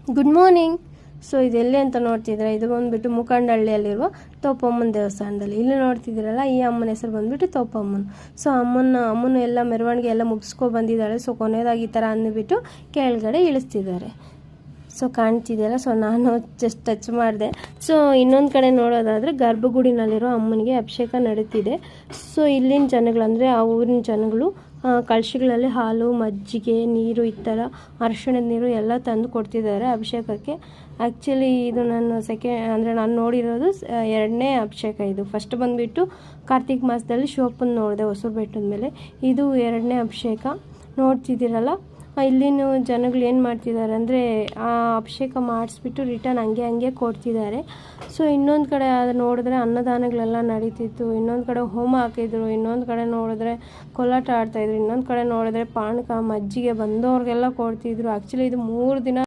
Good morning. So ಇದೆಲ್ಲಿ ಅಂತ ನೋಡ್ತಿದ್ರೆ, ಇದು ಬಂದುಬಿಟ್ಟು ಮುಖಂಡಹಳ್ಳಿಯಲ್ಲಿರುವ ತೋಪಮ್ಮನ ದೇವಸ್ಥಾನದಲ್ಲಿ. ಇಲ್ಲಿ ನೋಡ್ತಿದ್ದೀರಲ್ಲ, ಈ ಅಮ್ಮನ ಹೆಸರು ಬಂದುಬಿಟ್ಟು ತೋಪಮ್ಮನ. ಸೊ ಅಮ್ಮನ ಎಲ್ಲ ಮೆರವಣಿಗೆ ಎಲ್ಲ ಮುಗಿಸ್ಕೊ ಬಂದಿದ್ದಾಳೆ. ಸೊ ಕೊನೆಯದಾಗಿ ಈ ಥರ ಅಂದ್ಬಿಟ್ಟು ಕೆಳಗಡೆ ಇಳಿಸ್ತಿದ್ದಾರೆ. ಸೊ ಕಾಣ್ತಿದೆಯಲ್ಲ, ಸೊ ನಾನು ಜಸ್ಟ್ ಟಚ್ ಮಾಡಿದೆ. ಸೊ ಇನ್ನೊಂದು ಕಡೆ ನೋಡೋದಾದರೆ ಗರ್ಭಗುಡಿನಲ್ಲಿರೋ ಅಮ್ಮನಿಗೆ ಅಭಿಷೇಕ ನಡೀತಿದೆ. ಸೊ ಇಲ್ಲಿನ ಜನಗಳು ಅಂದರೆ ಆ ಊರಿನ ಜನಗಳು ಕಳಶಗಳಲ್ಲಿ ಹಾಲು, ಮಜ್ಜಿಗೆ, ನೀರು, ಈ ಥರ ಅರಿಶಿಣದ ನೀರು ಎಲ್ಲ ತಂದು ಕೊಡ್ತಿದ್ದಾರೆ ಅಭಿಷೇಕಕ್ಕೆ. ಆ್ಯಕ್ಚುಲಿ ಇದು ನಾನು ನೋಡಿರೋದು 2ನೇ ಅಭಿಷೇಕ. ಇದು ಫಸ್ಟ್ ಬಂದುಬಿಟ್ಟು ಕಾರ್ತಿಕ್ ಮಾಸದಲ್ಲಿ ಶಿವಪ್ಪನ ನೋಡಿದೆ ಹೊಸೂರು ಬೆಟ್ಟದ ಮೇಲೆ. ಇದು 2ನೇ ಅಭಿಷೇಕ. ನೋಡ್ತಿದ್ದೀರಲ್ಲ, ಇಲ್ಲಿನ ಜನಗಳು ಏನು ಮಾಡ್ತಿದ್ದಾರೆ ಅಂದರೆ ಆ ಅಭಿಷೇಕ ಮಾಡಿಸ್ಬಿಟ್ಟು ರಿಟರ್ನ್ ಹಂಗೆ ಕೊಡ್ತಿದ್ದಾರೆ. ಸೊ ಇನ್ನೊಂದು ಕಡೆ ನೋಡಿದ್ರೆ ಅನ್ನದಾನಗಳೆಲ್ಲ ನಡೀತಿತ್ತು, ಇನ್ನೊಂದು ಕಡೆ ಹೋಮ ಹಾಕಿದ್ರು, ಇನ್ನೊಂದು ಕಡೆ ನೋಡಿದ್ರೆ ಕೋಲಾಟ ಆಡ್ತಾಯಿದ್ರು, ಇನ್ನೊಂದು ಕಡೆ ನೋಡಿದ್ರೆ ಪಾನಕ, ಮಜ್ಜಿಗೆ ಬಂದವ್ರಿಗೆಲ್ಲ ಕೊಡ್ತಿದ್ರು. ಆ್ಯಕ್ಚುಲಿ ಇದು 3 ದಿನ